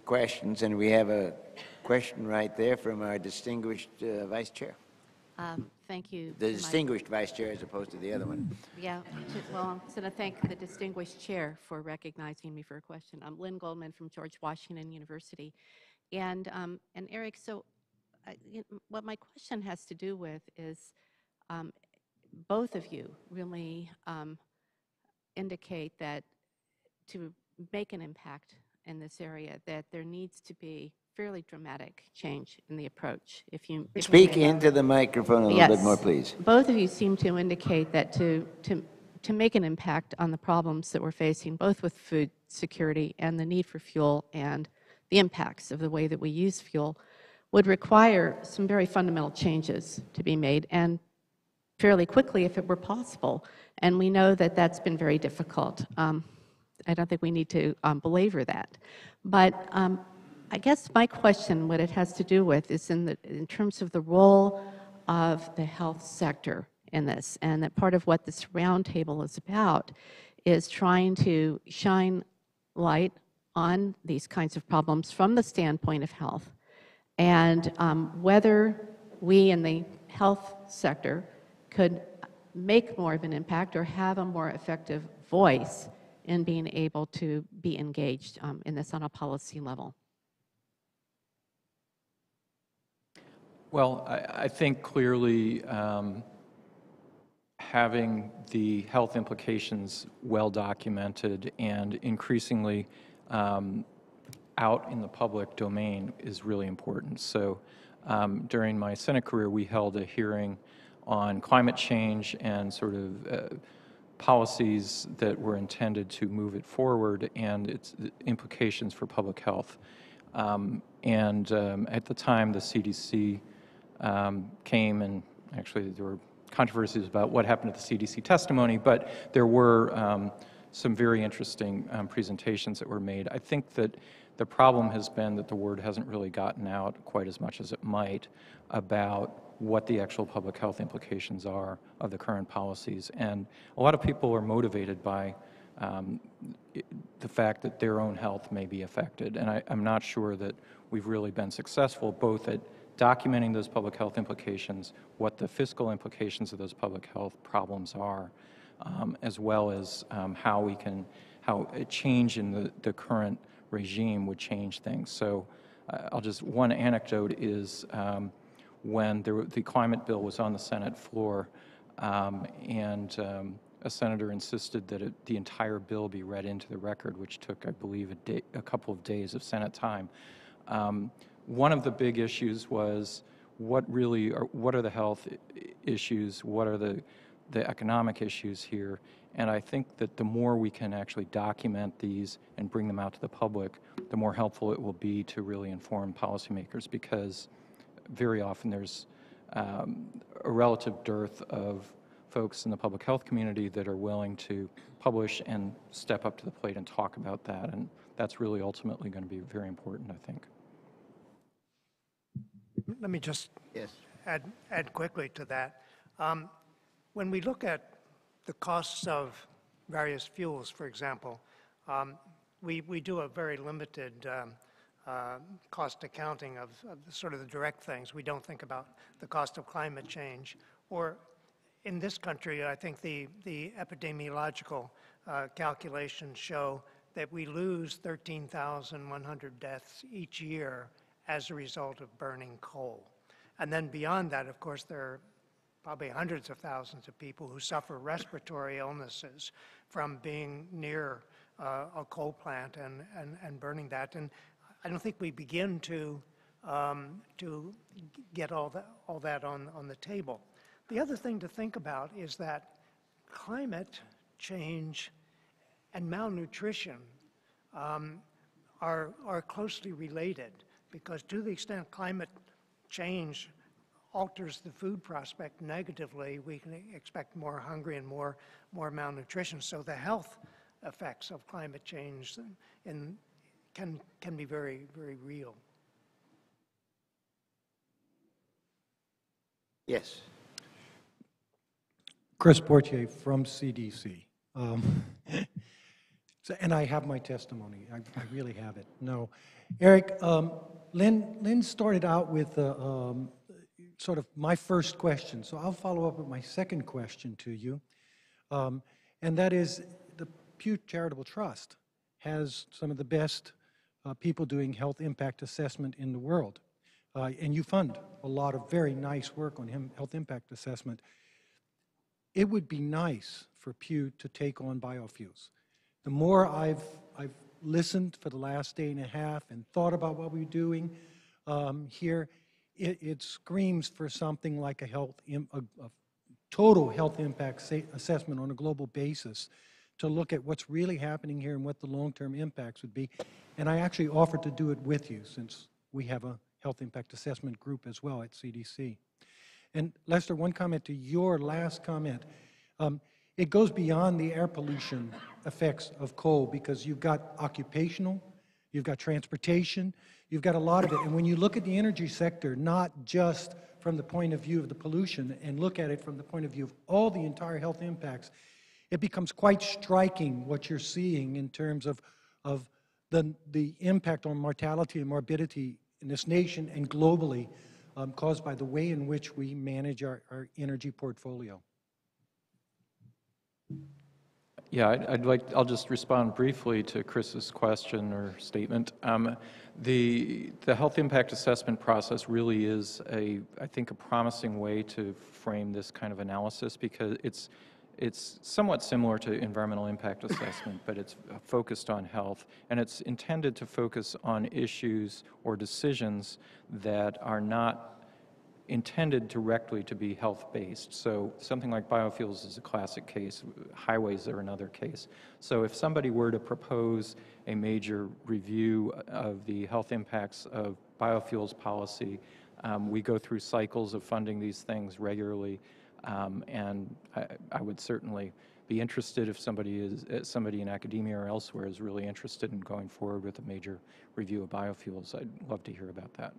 questions, and we have a question right there from our distinguished Vice Chair. Thank you. The distinguished Vice Chair as opposed to the other one. Yeah, well, I'm going to thank the distinguished chair for recognizing me for a question. I'm Lynn Goldman from George Washington University. And Eric, so what my question has to do with is both of you really indicate that to make an impact in this area, that there needs to be fairly dramatic change in the approach. If you Speak into the microphone a little bit more, please. Both of you seem to indicate that to make an impact on the problems that we're facing, both with food security and the need for fuel and the impacts of the way that we use fuel, would require some very fundamental changes to be made, and fairly quickly if it were possible. And we know that that's been very difficult. I don't think we need to belabor that. But I guess my question, what it has to do with, is in terms of the role of the health sector in this, and that part of what this roundtable is about is trying to shine light on these kinds of problems from the standpoint of health, and whether we in the health sector could make more of an impact or have a more effective voice in being able to be engaged in this on a policy level. Well, I think clearly having the health implications well documented and increasingly out in the public domain is really important. So during my Senate career, we held a hearing on climate change and sort of policies that were intended to move it forward and its implications for public health. At the time, the CDC came, and actually there were controversies about what happened to the CDC testimony, but there were some very interesting presentations that were made. I think that the problem has been that the word hasn't really gotten out quite as much as it might about what the actual public health implications are of the current policies. And a lot of people are motivated by the fact that their own health may be affected. And I'm not sure that we've really been successful both at documenting those public health implications, what the fiscal implications of those public health problems are, as well as how a change in the current regime would change things. So one anecdote is when the climate bill was on the Senate floor, and a senator insisted that the entire bill be read into the record, which took, I believe, a couple of days of Senate time. One of the big issues was what are the health issues, what are the economic issues here, and I think that the more we can actually document these and bring them out to the public, the more helpful it will be to really inform policymakers, because very often there's a relative dearth of folks in the public health community that are willing to publish and step up to the plate and talk about that, and that's really ultimately going to be very important, I think. Let me just add quickly to that. When we look at the costs of various fuels, for example, we do a very limited cost accounting of sort of the direct things. We don't think about the cost of climate change. Or in this country, I think the epidemiological calculations show that we lose 13,100 deaths each year as a result of burning coal. And then beyond that, of course, there are probably hundreds of thousands of people who suffer respiratory illnesses from being near a coal plant and burning that. And I don't think we begin to get all that on the table. The other thing to think about is that climate change and malnutrition are closely related, because to the extent climate change alters the food prospect negatively, we can expect more hungry and more malnutrition. So the health effects of climate change can be very, very real. Yes. Chris Portier from CDC. So, and I have my testimony. I really have it. No. Eric, Lynn started out with sort of my first question. So I'll follow up with my second question to you. And that is, the Pew Charitable Trust has some of the best people doing health impact assessment in the world. And you fund a lot of very nice work on health impact assessment. It would be nice for Pew to take on biofuels. The more I've listened for the last day and a half and thought about what we're doing here, it screams for something like a total health impact assessment on a global basis to look at what's really happening here and what the long-term impacts would be. And I actually offered to do it with you, since we have a health impact assessment group as well at CDC. And Lester, one comment to your last comment. It goes beyond the air pollution effects of coal, because you've got occupational, you've got transportation, you've got a lot of it. And when you look at the energy sector, not just from the point of view of the pollution, and look at it from the point of view of all the entire health impacts, it becomes quite striking what you're seeing in terms of the impact on mortality and morbidity in this nation and globally caused by the way in which we manage our energy portfolio. Yeah, I'll just respond briefly to Chris's question or statement. The health impact assessment process really is I think, a promising way to frame this kind of analysis, because it's somewhat similar to environmental impact assessment, but it's focused on health, and it's intended to focus on issues or decisions that are not intended directly to be health-based. So something like biofuels is a classic case. Highways are another case. So if somebody were to propose a major review of the health impacts of biofuels policy, we go through cycles of funding these things regularly, and I would certainly be interested if somebody in academia or elsewhere is really interested in going forward with a major review of biofuels. I'd love to hear about that.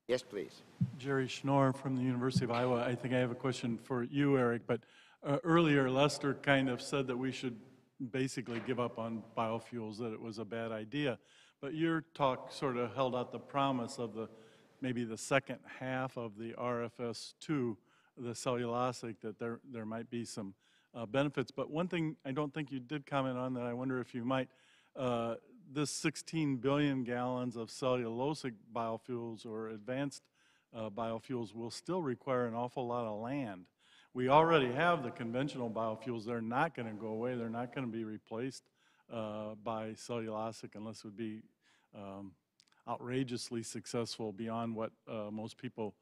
Yes, please. Jerry Schnorr from the University of Iowa. I think I have a question for you, Eric, but earlier Lester kind of said that we should basically give up on biofuels, that it was a bad idea. But your talk sort of held out the promise of maybe the second half of the RFS2, the cellulosic, that there might be some benefits. But one thing I don't think you did comment on that I wonder if you might, this 16 billion gallons of cellulosic biofuels or advanced biofuels will still require an awful lot of land. We already have the conventional biofuels. They're not going to go away. They're not going to be replaced by cellulosic unless it would be outrageously successful beyond what most people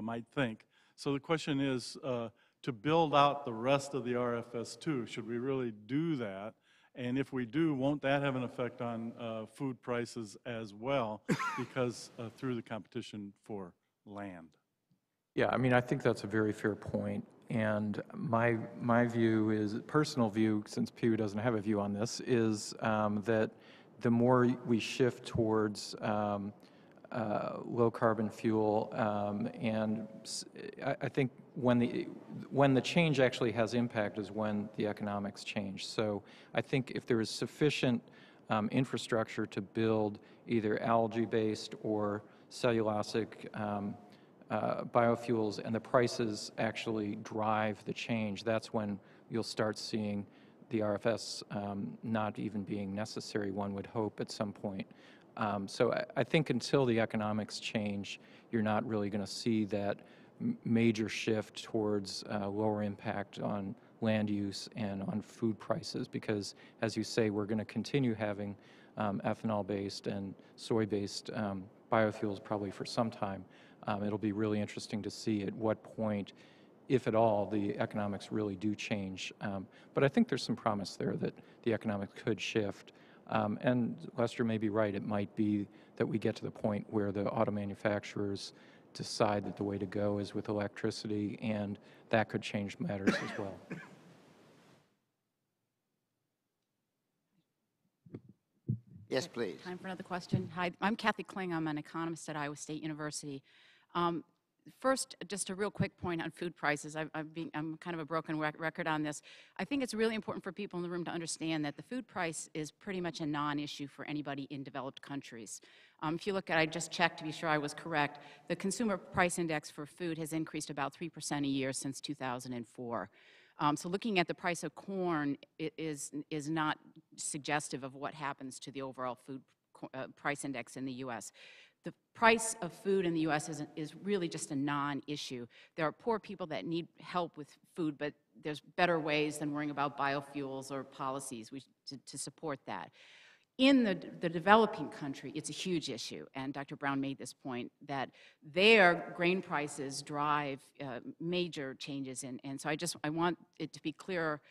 might think. So the question is, to build out the rest of the RFS2, should we really do that? And if we do, won't that have an effect on food prices as well, because through the competition for land? Yeah, I mean, I think that's a very fair point. And my view is, personal view, since Pew doesn't have a view on this, is that the more we shift towards low carbon fuel, and I think when the change actually has impact is when the economics change. So I think if there is sufficient infrastructure to build either algae-based or cellulosic biofuels, and the prices actually drive the change, that's when you'll start seeing the RFS not even being necessary, one would hope, at some point. So I think until the economics change, you're not really going to see that major shift towards lower impact on land use and on food prices, because, as you say, we're going to continue having ethanol-based and soy-based biofuels probably for some time. It'll be really interesting to see at what point, if at all, the economics really do change. But I think there's some promise there that the economics could shift. And Lester may be right. It might be that we get to the point where the auto manufacturers decide that the way to go is with electricity, and that could change matters as well. Yes, please. Time for another question. Hi, I'm Kathy Kling. I'm an economist at Iowa State University. First, just a real quick point on food prices. I'm kind of a broken record on this. I think it's really important for people in the room to understand that the food price is pretty much a non-issue for anybody in developed countries. If you look at, I just checked to be sure I was correct, the consumer price index for food has increased about 3% a year since 2004. So looking at the price of corn is not suggestive of what happens to the overall food price index in the U.S. The price of food in the U.S. is really just a non-issue. There are poor people that need help with food, but there's better ways than worrying about biofuels or policies to support that. In the developing country, it's a huge issue, and Dr. Brown made this point, that their grain prices drive major changes, and so I want it to be clear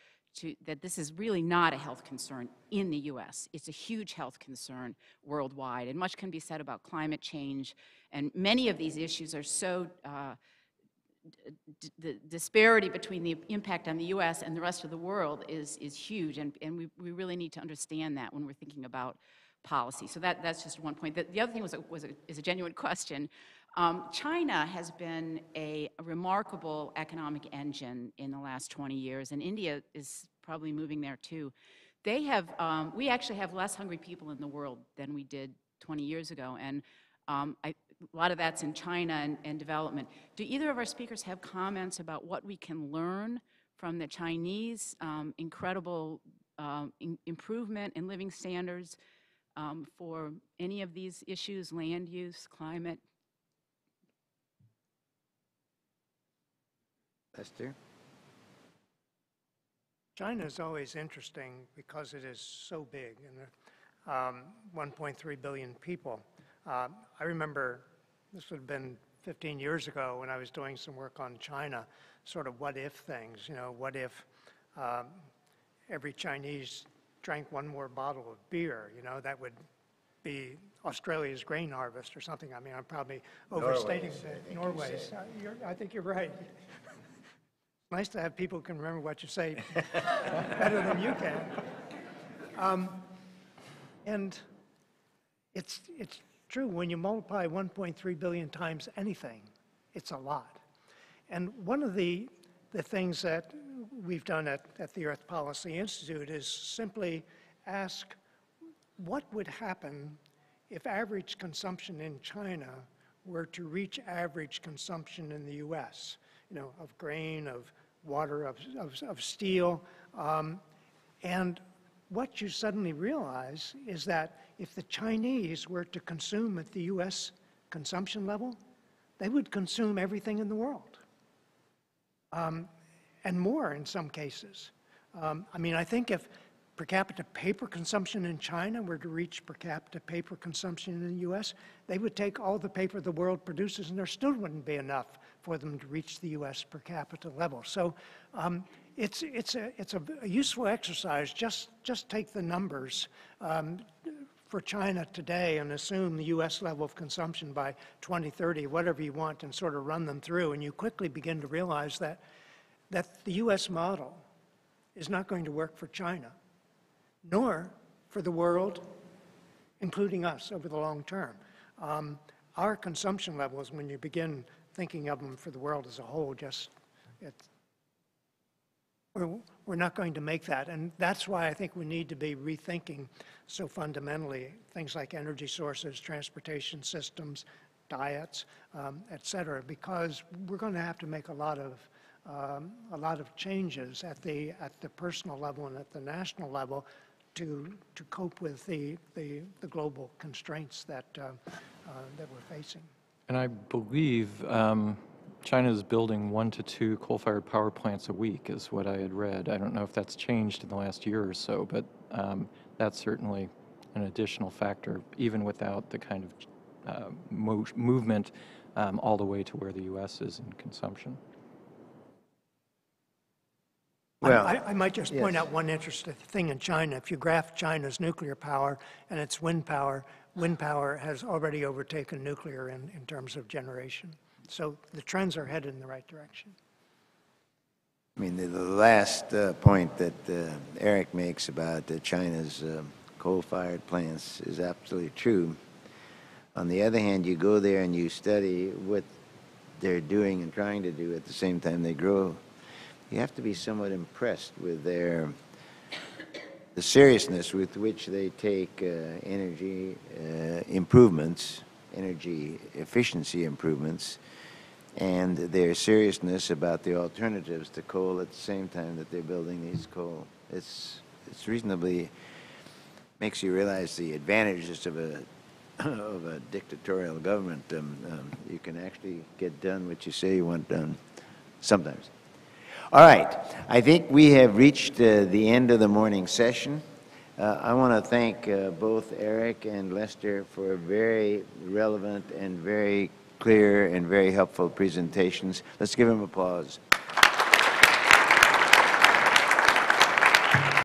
that this is really not a health concern in the U.S. It's a huge health concern worldwide, and much can be said about climate change, and many of these issues are so the disparity between the impact on the U.S. and the rest of the world is huge, and we really need to understand that when we're thinking about policy. So that's just one point. The other thing is a genuine question. China has been a remarkable economic engine in the last 20 years, and India is probably moving there too. They have, we actually have less hungry people in the world than we did 20 years ago, and a lot of that's in China and development. Do either of our speakers have comments about what we can learn from the Chinese incredible improvement in living standards for any of these issues, land use, climate? Lester? China is always interesting because it is so big, and 1.3 billion people. I remember, this would have been 15 years ago when I was doing some work on China, sort of what if things, you know, what if every Chinese drank one more bottle of beer, you know, that would be Australia's grain harvest or something. I mean, I'm probably overstating Norway's. I think you're right. Nice to have people who can remember what you say better than you can. And it's true, when you multiply 1.3 billion times anything, it's a lot. And one of the things that we've done at the Earth Policy Institute is simply ask what would happen if average consumption in China were to reach average consumption in the US, you know, of grain, of water, of steel. And what you suddenly realize is that if the Chinese were to consume at the US consumption level, they would consume everything in the world. And more in some cases. I mean, I think if per capita paper consumption in China were to reach per capita paper consumption in the US, they would take all the paper the world produces and there still wouldn't be enough for them to reach the US per capita level. So it's a useful exercise. Just take the numbers for China today and assume the US level of consumption by 2030, whatever you want, and sort of run them through, and you quickly begin to realize that the US model is not going to work for China, nor for the world, including us, over the long term. Our consumption levels, when you begin thinking of them for the world as a whole, we're not going to make that. And that's why I think we need to be rethinking so fundamentally things like energy sources, transportation systems, diets, et cetera, because we're going to have to make a lot of changes at the personal level and at the national level to cope with the global constraints that we're facing. And I believe China is building 1 to 2 coal-fired power plants a week, is what I had read. I don't know if that's changed in the last year or so, but that's certainly an additional factor, even without the kind of movement all the way to where the U.S. is in consumption. Well, I might just point out one interesting thing in China. If you graph China's nuclear power and its wind power has already overtaken nuclear in terms of generation. So the trends are headed in the right direction. I mean, the last point that Eric makes about China's coal-fired plants is absolutely true. On the other hand, you go there and you study what they're doing and trying to do at the same time they grow, you have to be somewhat impressed with the seriousness with which they take energy improvements, energy efficiency improvements, and their seriousness about the alternatives to coal at the same time that they're building these coal. It's reasonably, makes you realize the advantages of a dictatorial government. You can actually get done what you say you want done sometimes. All right, I think we have reached the end of the morning session. I want to thank both Eric and Lester for very relevant and very clear and very helpful presentations. Let's give them applause.